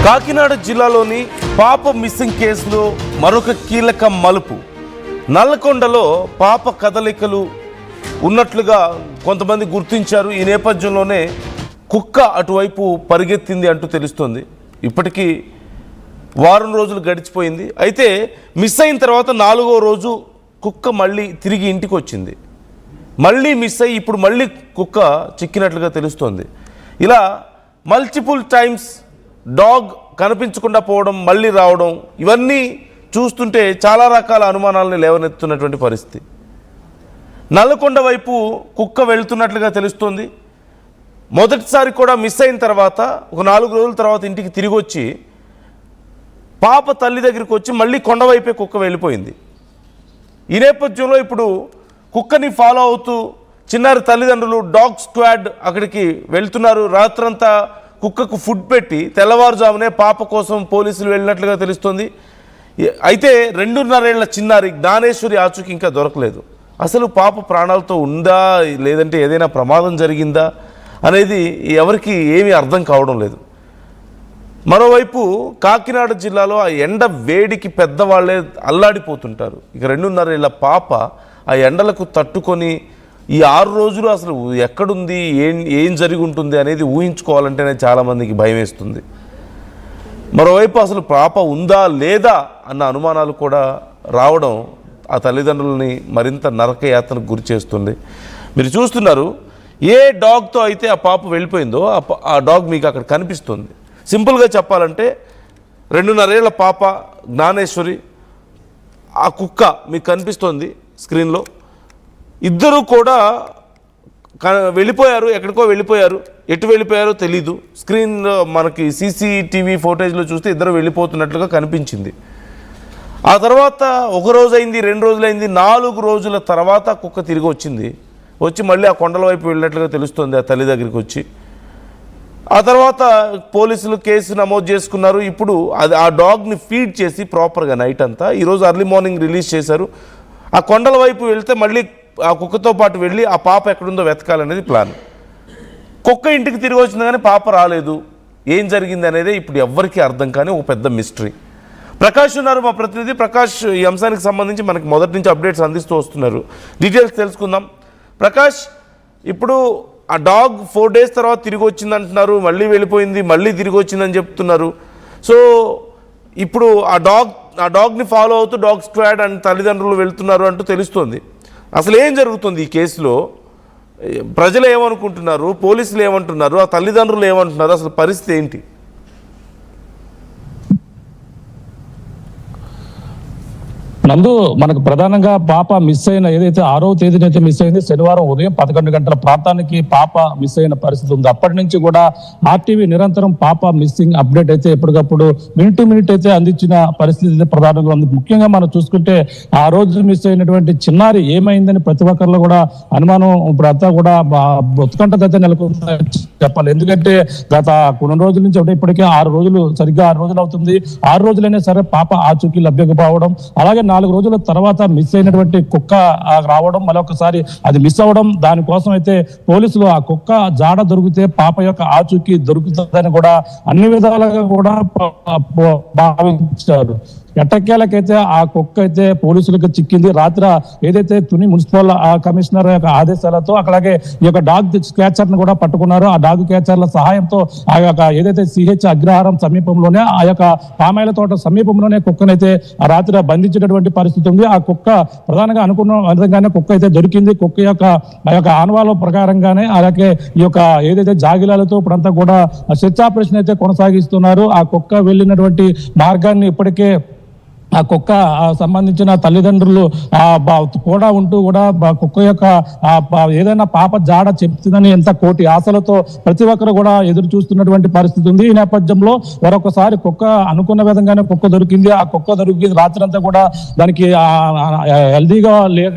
కాకినాడ జిల్లాలోని పాప మిస్సింగ్ కేసులో మరొక కీలక మలుపు. నల్లకొండలో పాప కదలికలు ఉన్నట్లుగా కొంతమంది గుర్తించారు. ఈ నేపథ్యంలోనే కుక్క అటువైపు పరిగెత్తింది అంటూ తెలుస్తోంది. ఇప్పటికీ వారం రోజులు గడిచిపోయింది. అయితే మిస్ అయిన తర్వాత 4వ రోజు కుక్క మళ్ళీ తిరిగి ఇంటికి వచ్చింది. మళ్ళీ మిస్ అయ్యి ఇప్పుడు మళ్ళీ కుక్క చిక్కినట్లుగా తెలుస్తోంది. ఇలా మల్టిపుల్ టైమ్స్ డాగ్ కనిపించకుండా పోవడం, మళ్ళీ రావడం, ఇవన్నీ చూస్తుంటే చాలా రకాల అనుమానాలను లేవనెత్తున్నటువంటి పరిస్థితి. నల్లకొండ వైపు కుక్క వెళుతున్నట్లుగా తెలుస్తోంది. మొదటిసారి కూడా మిస్ అయిన తర్వాత ఒక 4 రోజుల తర్వాత ఇంటికి తిరిగి వచ్చి పాప తల్లి దగ్గరికి వచ్చి మళ్ళీ కొండవైపే కుక్క వెళ్ళిపోయింది. ఈ నేపథ్యంలో ఇప్పుడు కుక్కని ఫాలో అవుతూ చిన్నారి తల్లిదండ్రులు డాగ్ స్క్వాడ్ అక్కడికి వెళ్తున్నారు. రాత్రంతా కుక్కకు ఫుడ్ పెట్టి తెల్లవారుజామునే పాప కోసం పోలీసులు వెళ్ళినట్లుగా తెలుస్తుంది. అయితే 2.5 ఏళ్ల చిన్నారి జ్ఞానేశ్వరి ఆచూకీ ఇంకా దొరకలేదు. అసలు పాప ప్రాణాలతో ఉందా లేదంటే ఏదైనా ప్రమాదం జరిగిందా అనేది ఎవరికి ఏమీ అర్థం కావడం లేదు. మరోవైపు కాకినాడ జిల్లాలో ఆ ఎండ వేడికి పెద్దవాళ్లే అల్లాడిపోతుంటారు. ఇక 2.5 ఏళ్ల పాప ఆ ఎండలకు తట్టుకొని ఈ 6 రోజులు అసలు ఎక్కడుంది, ఏం జరిగి ఉంటుంది అనేది ఊహించుకోవాలంటేనే చాలామందికి భయం వేస్తుంది. మరోవైపు అసలు పాప ఉందా లేదా అన్న అనుమానాలు కూడా రావడం ఆ తల్లిదండ్రులని మరింత నరకయాతనకు గురి చేస్తుంది. మీరు చూస్తున్నారు, ఏ డాగ్తో అయితే ఆ పాప వెళ్ళిపోయిందో ఆ డాగ్ మీకు అక్కడ కనిపిస్తుంది. సింపుల్గా చెప్పాలంటే 2.5 ఏళ్ల పాప జ్ఞానేశ్వరి, ఆ కుక్క మీకు కనిపిస్తోంది స్క్రీన్లో. ఇద్దరు కూడా వెళ్ళిపోయారు, ఎక్కడికో వెళ్ళిపోయారు. ఎటు వెళ్ళిపోయారో తెలీదు. స్క్రీన్లో మనకి సీసీటీవీ ఫోటేజ్లో చూస్తే ఇద్దరు వెళ్ళిపోతున్నట్లుగా కనిపించింది. ఆ తర్వాత 1 రోజు అయింది, 2 రోజులు అయింది, 4 రోజుల తర్వాత కుక్క తిరిగి వచ్చింది. వచ్చి మళ్ళీ ఆ కొండల వైపు వెళ్ళినట్లుగా తెలుస్తుంది ఆ తల్లి దగ్గరికి వచ్చి. ఆ తర్వాత పోలీసులు కేసు నమోదు చేసుకున్నారు. ఇప్పుడు ఆ డాగ్ని ఫీడ్ చేసి ప్రాపర్గా నైట్ అంతా ఈరోజు ఎర్లీ మార్నింగ్ రిలీజ్ చేశారు. ఆ కొండల వైపు వెళ్తే మళ్ళీ ఆ కుక్కతో పాటు వెళ్ళి ఆ పాప ఎక్కడుందో వెతకాలనేది ప్లాన్. కుక్క ఇంటికి తిరిగి వచ్చింది కానీ పాప రాలేదు. ఏం జరిగింది అనేది ఇప్పుడు ఎవ్వరికీ అర్థం కాని ఒక పెద్ద మిస్టరీ. ప్రకాష్ ఉన్నారు, మా ప్రతినిధి ప్రకాష్. ఈ అంశానికి సంబంధించి మనకి మొదటి నుంచి అప్డేట్స్ అందిస్తూ వస్తున్నారు. డీటెయిల్స్ తెలుసుకుందాం. ప్రకాష్, ఇప్పుడు ఆ డాగ్ 4 డేస్ తర్వాత తిరిగి వచ్చింది అంటున్నారు, మళ్ళీ వెళ్ళిపోయింది, మళ్ళీ తిరిగి వచ్చిందని చెప్తున్నారు. సో ఇప్పుడు ఆ డాగ్ని ఫాలో అవుతూ డాగ్ స్క్వాడ్ అండ్ తల్లిదండ్రులు వెళ్తున్నారు అంటూ తెలుస్తోంది. అసలు ఏం జరుగుతుంది ఈ కేసులో? ప్రజలు ఏమనుకుంటున్నారు, పోలీసులు ఏమంటున్నారు, ఆ తల్లిదండ్రులు ఏమంటున్నారు, అసలు పరిస్థితి ఏంటి? నందు, మనకు ప్రధానంగా పాప మిస్ అయిన ఏదైతే 6వ తేదీనైతే మిస్ అయింది, శనివారం ఉదయం 11 గంటల ప్రాంతానికి పాప మిస్ అయిన పరిస్థితి ఉంది. అప్పటి నుంచి కూడా ఆర్టీవీ నిరంతరం పాప మిస్సింగ్ అప్డేట్ అయితే ఎప్పటికప్పుడు మినిట్ టు మినిట్ అయితే అందించిన పరిస్థితి ప్రధానంగా ఉంది. ముఖ్యంగా మనం చూసుకుంటే ఆ రోజు మిస్ అయినటువంటి చిన్నారి ఏమైందని ప్రతి ఒక్కరిలో కూడా అనుమానం ఇప్పుడంతా కూడా ఉత్కంఠత నెలకొందని చెప్పాలి. ఎందుకంటే గత కొన్ని రోజుల నుంచి అంటే ఇప్పటికే 6 రోజులు, సరిగ్గా 6 రోజులు అవుతుంది. 6 రోజులైనా సరే పాప ఆచూకీ లభ్యకపోవడం, అలాగే 4 రోజుల తర్వాత మిస్ అయినటువంటి కుక్క రావడం, మరొకసారి అది మిస్ అవ్వడం, దానికోసం అయితే పోలీసులు ఆ కుక్క జాడ దొరికితే పాప యొక్క ఆచూకీ దొరుకుతుందని కూడా అన్ని విధాలుగా కూడా భావించారు. ఎట్టకేలకైతే ఆ కుక్క అయితే పోలీసులకు చిక్కింది. రాత్రి ఏదైతే తుని మున్సిపల్ కమిషనర్ యొక్క ఆదేశాలతో అట్లాగే ఈ యొక్క డాగ్ క్యాచర్ ను కూడా పట్టుకున్నారు. ఆ డాగ్ క్యాచర్ల సహాయంతో ఆ యొక్క ఏదైతే సిహెచ్ అగ్రహారం సమీపంలోనే ఆ యొక్క పామాయిల తోట సమీపంలోనే కుక్కనైతే ఆ రాత్రి బంధించినటువంటి పరిస్థితి ఉంది. ఆ కుక్క ప్రధానంగా అనుకున్న విధంగానే కుక్క అయితే దొరికింది. కుక్క యొక్క ఆ యొక్క ఆనవాళ్ళ ప్రకారంగానే అలాగే ఈ యొక్క ఏదైతే జాగిలాలతో ఇప్పుడంతా కూడా సెర్చ్ ఆపరేషన్ అయితే కొనసాగిస్తున్నారు. ఆ కుక్క వెళ్ళినటువంటి మార్గాన్ని ఇప్పటికే ఆ కుక్క సంబంధించిన తల్లిదండ్రులు కూడా ఉంటూ కూడా కుక్క యొక్క ఏదైనా పాప జాడ చెప్తుందని ఎంత కోటి ఆశలతో ప్రతి ఒక్కరు కూడా ఎదురు చూస్తున్నటువంటి పరిస్థితి ఉంది. ఈ నేపథ్యంలో మరొకసారి కుక్క అనుకున్న విధంగానే కుక్క దొరికింది. ఆ కుక్క దొరికింది రాత్రి అంతా కూడా దానికి హెల్దీగా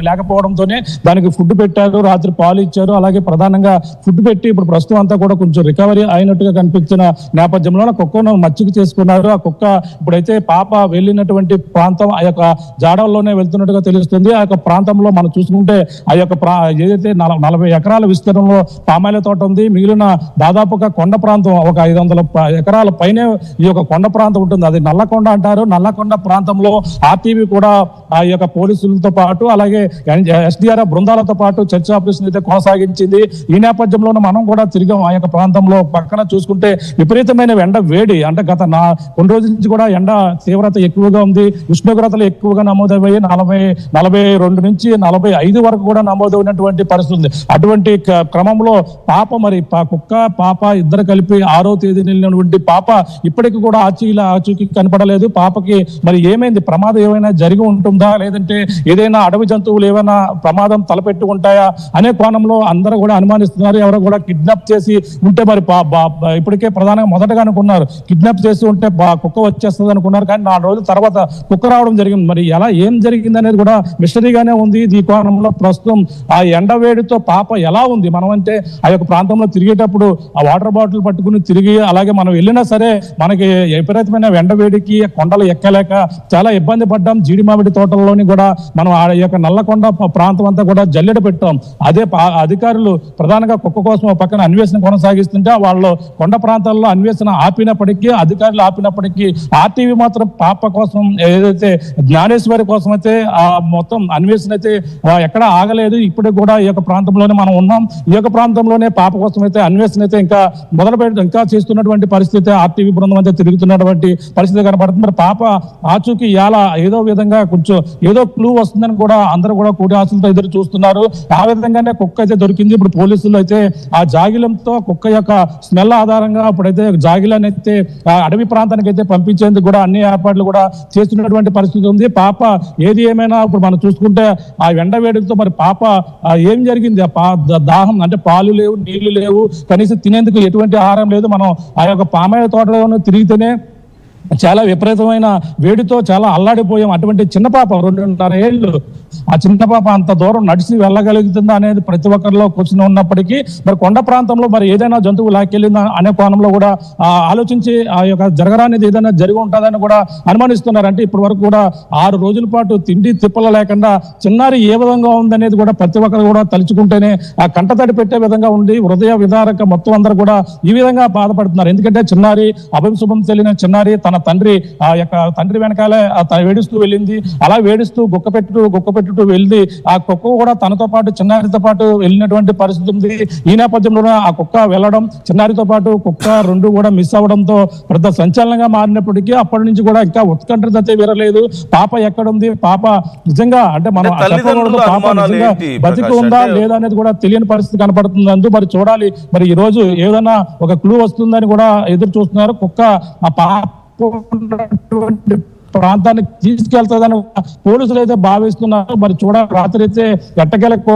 లేకపోవడంతోనే దానికి ఫుడ్ పెట్టారు, రాత్రి పాలు ఇచ్చారు. అలాగే ప్రధానంగా ఫుడ్ పెట్టి ఇప్పుడు ప్రస్తుతం అంతా కూడా కొంచెం రికవరీ అయినట్టుగా కనిపించిన నేపథ్యంలో కుక్కను మచ్చిక చేసుకున్నారు. ఆ కుక్క ఇప్పుడైతే పాప వెళ్ళినటువంటి ప్రాంతం ఆ యొక్క జాడల్లోనే వెళ్తున్నట్టుగా తెలుస్తుంది. ఆ యొక్క ప్రాంతంలో మనం చూసుకుంటే ఆ యొక్క ఏదైతే 40 ఎకరాల విస్తీర్ణంలో పామాయిల తోట ఉంది. మిగిలిన దాదాపుగా కొండ ప్రాంతం ఒక 500 ఎకరాల పైనే ఈ యొక్క కొండ ప్రాంతం ఉంటుంది. అది నల్లకొండ అంటారు. నల్లకొండ ప్రాంతంలో ఆర్టీవీ కూడా ఆ యొక్క పోలీసులతో పాటు అలాగే ఎస్డిఆర్ఎఫ్ బృందాలతో పాటు చర్చ ఆపరేషన్ అయితే కొనసాగించింది. ఈ నేపథ్యంలోనే మనం కూడా తిరిగాం ఆ యొక్క ప్రాంతంలో. పక్కన చూసుకుంటే విపరీతమైన ఎండ వేడి, అంటే గత కొన్ని రోజుల నుంచి కూడా ఎండ తీవ్రత ఎక్కువగా ఉంది. ఉష్ణోగ్రతలు ఎక్కువగా నమోదయ్యాయి. 42 నుంచి 45 వరకు కూడా నమోదైనటువంటి పరిస్థితి ఉంది. అటువంటి క్రమంలో పాప మరి కుక్క పాప ఇద్దరు కలిపి 6వ తేదీన వెళ్ళినటువంటి పాప ఇప్పటికి కూడా ఆచూకీ కనపడలేదు. పాపకి మరి ఏమైంది, ప్రమాదం ఏమైనా జరిగి ఉంటుందా, లేదంటే ఏదైనా అడవి జంతువులు ఏమైనా ప్రమాదం తలపెట్టి ఉంటాయా అనే కోణంలో అందరూ కూడా అనుమానిస్తున్నారు. ఎవరో కూడా కిడ్నాప్ చేసి ఉంటే మరి ఇప్పటికే ప్రధానంగా మొదటగా అనుకున్నారు కిడ్నాప్ చేసి ఉంటే కుక్క వచ్చేస్తుంది అనుకున్నారు. కానీ 4 రోజుల తర్వాత కుక్క రావడం జరిగింది. మరి ఎలా ఏం జరిగింది అనేది కూడా మిస్టరీగానే ఉంది. ఈ కోణంలో ప్రస్తుతం ఆ ఎండవేడితో పాప ఎలా ఉంది, మనం అంటే ఆ యొక్క ప్రాంతంలో తిరిగేటప్పుడు ఆ వాటర్ బాటిల్ పట్టుకుని తిరిగి అలాగే మనం వెళ్ళినా సరే మనకి విపరీతమైన ఎండవేడికి కొండలు ఎక్కలేక చాలా ఇబ్బంది పడ్డాం. జీడి మామిడి తోటల్లోని కూడా మనం ఆ యొక్క నల్లకొండ ప్రాంతం అంతా కూడా జల్లెడ పెట్టాం. అదే అధికారులు ప్రధానంగా కుక్క కోసం పక్కన అన్వేషణ కొనసాగిస్తుంటే వాళ్ళు కొండ ప్రాంతాల్లో అన్వేషణ ఆపినప్పటికీ అధికారులు ఆపినప్పటికీ ఆర్టీవీ మాత్రం పాప కోసం ఏదైతే జ్ఞానేశ్వరి కోసం అయితే ఆ మొత్తం అన్వేషణ అయితే ఎక్కడ ఆగలేదు. ఇప్పుడు కూడా ఈ యొక్క ప్రాంతంలోనే మనం ఉన్నాం. ఈ యొక్క ప్రాంతంలోనే పాప కోసం అయితే అన్వేషణ అయితే ఇంకా ఇంకా చేస్తున్నటువంటి పరిస్థితి, ఆర్టీవీ బృందం అయితే తిరుగుతున్నటువంటి పరిస్థితి కనబడుతుంది. మరి పాప ఆచూకీ ఎలా ఏదో విధంగా కొంచెం ఏదో క్లూ వస్తుందని కూడా అందరూ కూడా కూడి ఆశలతో ఎదురు చూస్తున్నారు. ఆ విధంగానే కుక్క అయితే దొరికింది. ఇప్పుడు పోలీసులు అయితే ఆ జాగిలంతో కుక్క యొక్క స్మెల్ ఆధారంగా ఇప్పుడైతే జాగిలని అయితే అడవి ప్రాంతానికి అయితే పంపించేందుకు కూడా అన్ని ఏర్పాట్లు కూడా చేస్తున్నటువంటి పరిస్థితి ఉంది. పాప ఏది ఏమైనా ఇప్పుడు మనం చూసుకుంటే ఆ ఎండ వేడితో మరి పాప ఏం జరిగింది, దాహం అంటే పాలు లేవు, నీళ్లు లేవు, కనీసం తినేందుకు ఎటువంటి ఆహారం లేదు. మనం ఆ యొక్క పామాయిల తోటలో తిరిగితేనే చాలా విపరీతమైన వేడితో చాలా అల్లాడిపోయాం. అటువంటి చిన్న పాప 2.5 ఏళ్ళు, ఆ చిన్న పాప అంత దూరం నడిచి వెళ్ళగలుగుతుందా అనేది ప్రతి ఒక్కరిలో కూర్చుని ఉన్నప్పటికీ మరి కొండ ప్రాంతంలో మరి ఏదైనా జంతువు లాక్కెళ్ళిందా అనే కోణంలో కూడా ఆలోచించి ఆ యొక్క జరగరానిది ఏదైనా జరిగి ఉంటుందని కూడా అనుమానిస్తున్నారు. అంటే ఇప్పటి వరకు కూడా 6 రోజుల పాటు తిండి తిప్పలు లేకుండా చిన్నారి ఏ విధంగా ఉందనేది కూడా ప్రతి ఒక్కరు కూడా తలుచుకుంటేనే ఆ కంటతడి పెట్టే విధంగా ఉంది. హృదయ విదారక మొత్తం అందరూ కూడా ఈ విధంగా బాధపడుతున్నారు. ఎందుకంటే చిన్నారి అభంశుభం తెలియని చిన్నారి తన తండ్రి వెనకాలే వేడిస్తూ వెళ్ళింది. అలా వేడిస్తూ గుక్క పెట్టుతూ వెళ్ళి ఆ కుక్క కూడా తనతో పాటు చిన్నారితో పాటు వెళ్ళినటువంటి పరిస్థితి ఉంది. ఈ నేపథ్యంలో ఆ కుక్క వెళ్ళడం, చిన్నారితో పాటు కుక్క 2 కూడా మిస్ అవ్వడంతో పెద్ద సంచలనంగా మారినప్పటికీ అప్పటి నుంచి కూడా ఇంకా ఉత్కంఠత అయితే విరలేదు. పాప ఎక్కడుంది, పాప నిజంగా అంటే మనం చెప్పకూడదు, పాప నిజంగా బతికి ఉందా లేదా అనేది కూడా తెలియని పరిస్థితి కనపడుతుంది. అందు మరి చూడాలి, మరి ఈ రోజు ఏదైనా ఒక క్లూ వస్తుందని కూడా ఎదురు చూస్తున్నారు. కుక్క ఆ పాప ప్రాంతానికి తీసుకెళ్తుందని పోలీసులు అయితే భావిస్తున్నారు. మరి చూడాలి, రాత్రి అయితే ఎట్టకేలకు